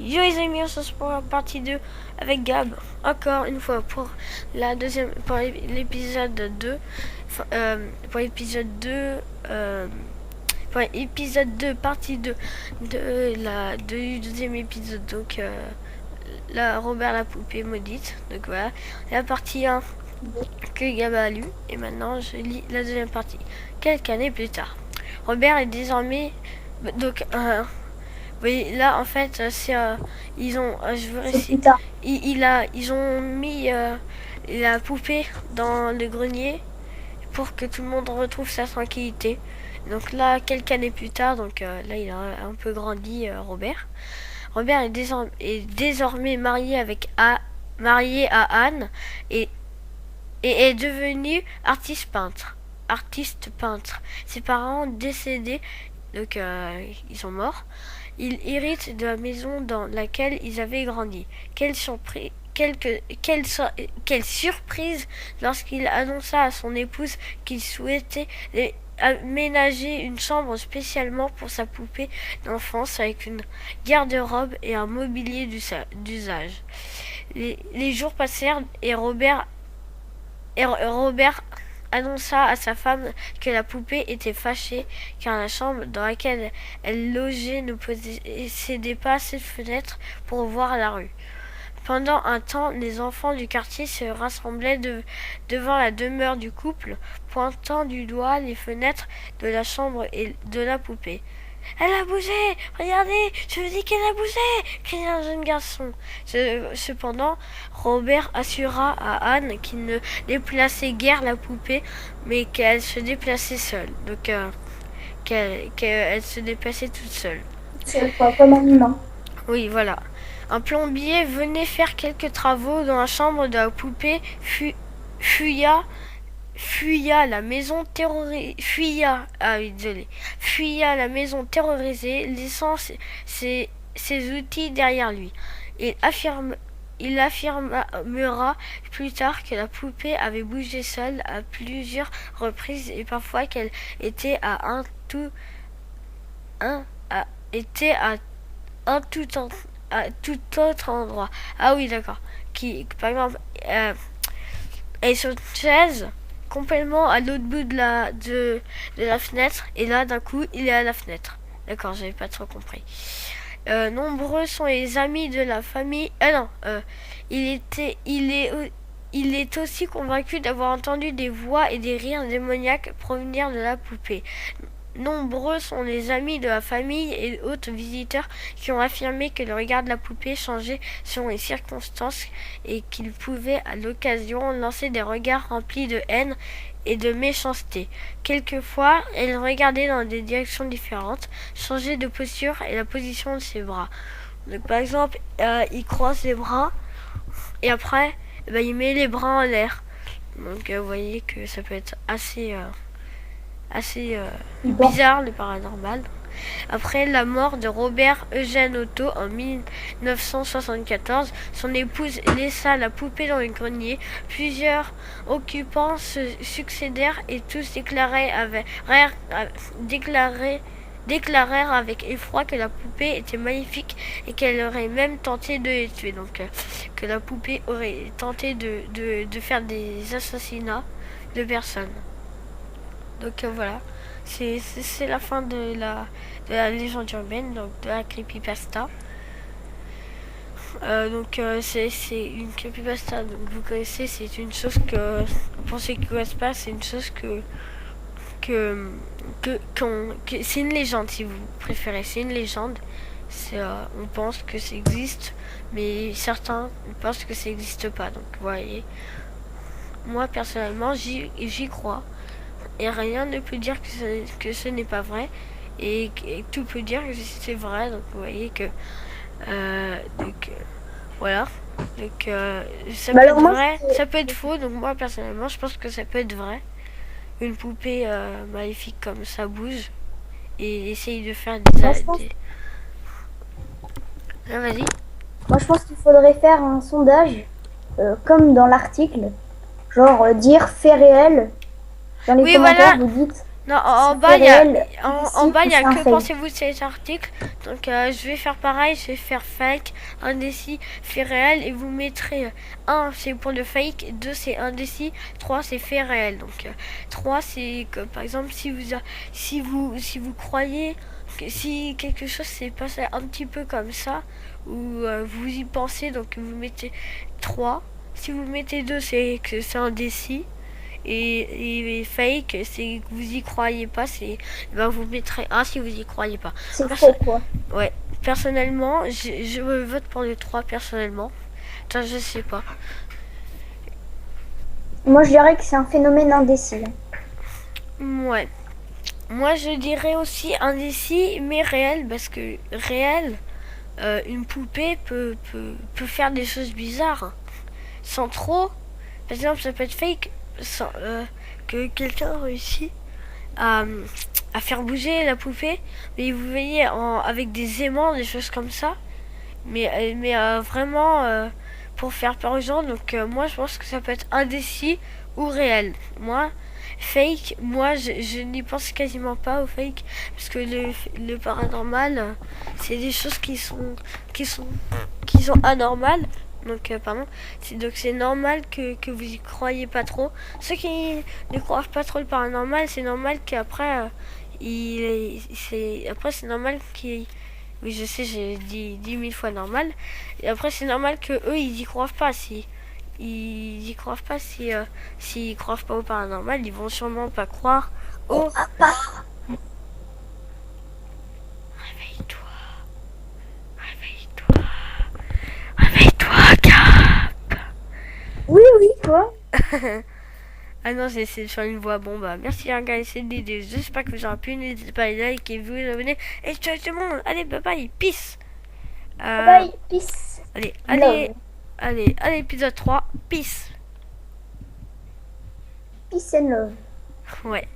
Yo les amis, on se retrouve pour la partie 2 avec Gab, encore une fois pour la deuxième, pour l'épisode 2, pour l'épisode 2, pour l'épisode 2, partie 2 du deuxième épisode, donc Robert la poupée maudite, donc voilà, la partie 1 que Gab a lu, et maintenant je lis la deuxième partie, quelques années plus tard. Robert est désormais, donc oui, là en fait c'est ils ont je veux réciter, ils ont mis la poupée dans le grenier pour que tout le monde retrouve sa tranquillité. Donc là quelques années plus tard, donc là il a un peu grandi, Robert. Robert est désormais marié à Anne et est devenu artiste peintre. Ses parents décédés, donc ils sont morts. Il hérite de la maison dans laquelle ils avaient grandi. Quelle surprise lorsqu'il annonça à son épouse qu'il souhaitait aménager une chambre spécialement pour sa poupée d'enfance avec une garde-robe et un mobilier d'usage. Les jours passèrent et Robert annonça à sa femme que la poupée était fâchée car la chambre dans laquelle elle logeait ne possédait pas assez de fenêtres pour voir la rue. Pendant un temps, les enfants du quartier se rassemblaient devant la demeure du couple, pointant du doigt les fenêtres de la chambre et de la poupée. Elle a bougé! Regardez! Je vous dis qu'elle a bougé! Cria un jeune garçon. Cependant, Robert assura à Anne qu'il ne déplaçait guère la poupée, mais qu'elle se déplaçait seule. Donc, qu'elle se déplaçait toute seule. C'est quoi, comme un humain. Oui, voilà. Un plombier venait faire quelques travaux dans la chambre de la poupée, fuya la maison fuya la maison terrorisée, laissant ses outils derrière lui. Il affirmera plus tard que la poupée avait bougé seule à plusieurs reprises et parfois qu'elle était à un tout autre endroit. Ah oui, d'accord. Par exemple, elle est sur une chaise complètement à l'autre bout de la fenêtre et là d'un coup il est à la fenêtre. D'accord, j'avais pas trop compris. Nombreux sont les amis de la famille. Non, il est aussi convaincu d'avoir entendu des voix et des rires démoniaques provenir de la poupée. Nombreux sont les amis de la famille et autres visiteurs qui ont affirmé que le regard de la poupée changeait selon les circonstances et qu'il pouvait à l'occasion lancer des regards remplis de haine et de méchanceté. Quelquefois, elle regardait dans des directions différentes, changeait de posture et la position de ses bras. Donc, par exemple, il croise les bras et après, il met les bras en l'air. Donc, vous voyez que ça peut être assez bizarre, le paranormal. Après la mort de Robert Eugène Otto en 1974, son épouse laissa la poupée dans le grenier. Plusieurs occupants se succédèrent et tous déclarèrent avec effroi que la poupée était maléfique et qu'elle aurait même tenté de les tuer. Donc que la poupée aurait tenté de faire des assassinats de personnes. Donc voilà, c'est la fin de la légende urbaine, donc de la creepypasta. C'est une creepypasta, donc vous connaissez, c'est une chose que, pour ceux qui ne connaissent pas, c'est une chose que c'est une légende si vous préférez, c'est une légende. On pense que ça existe, mais certains pensent que ça n'existe pas, donc vous voyez. Moi personnellement, j'y crois. Et rien ne peut dire que ce n'est pas vrai. Et tout peut dire que c'est vrai. Donc vous voyez que... voilà. Donc ça peut être vrai, ça peut être faux. Donc moi personnellement, je pense que ça peut être vrai. Une poupée maléfique comme ça bouge. Et essaye de faire des... Ah, vas-y. Moi, je pense qu'il faudrait faire un sondage, comme dans l'article. Genre, dire fait réel. Dans les commentaires, voilà. vous dites Non, en c'est bas, il y a, réel, en ici, bas, il y a c'est un que fake. pensez-vous de cet article. Donc, je vais faire pareil, je vais faire fake, indécis, fait réel, et vous mettrez 1 c'est pour le fake, 2 c'est indécis, 3 c'est fait réel. Donc, 3 c'est que, par exemple, si vous croyez que si quelque chose s'est passé un petit peu comme ça, ou vous y pensez, donc vous mettez 3. Si vous mettez 2 c'est que c'est indécis. Et fake, c'est que vous y croyez pas, ben vous mettrez un si vous y croyez pas. C'est Perso- faux, quoi. ouais, personnellement, je vote pour le 3 personnellement. Attends, je sais pas. Moi, je dirais que c'est un phénomène indécis. Ouais. Moi, je dirais aussi indécis, mais réel, parce que réel, une poupée peut faire des choses bizarres. Sans trop. Par exemple, ça peut être fake, sans, que quelqu'un réussit à, à faire bouger la poupée, mais vous voyez avec des aimants, des choses comme ça, mais vraiment pour faire peur aux gens. Donc moi je pense que ça peut être indécis ou réel. Moi fake, moi je n'y pense quasiment pas au fake parce que le paranormal c'est des choses qui sont anormales. Donc pardon, donc c'est normal que vous y croyez pas trop. Ceux qui ne croient pas trop le paranormal, c'est normal qu'après après c'est normal qu'ils, oui je sais j'ai dit 10 000 fois normal, et après c'est normal que eux ils y croient pas. Si ils y croient pas, s'ils croient pas au paranormal, ils vont sûrement pas croire au réveille-toi, réveille-toi, réveille-toi Cap. Oui, oui, toi. Ah non, j'ai essayé de faire une voix. Bon bah merci les gars, c'est l'idée. J'espère que vous aurez pu. N'hésitez pas à liker, vous abonner. Et ciao tout le monde. Allez, bye bye, peace. Bye Euh, bye, peace, allez, allez, love. allez, allez, épisode 3 peace. Peace and love. Ouais.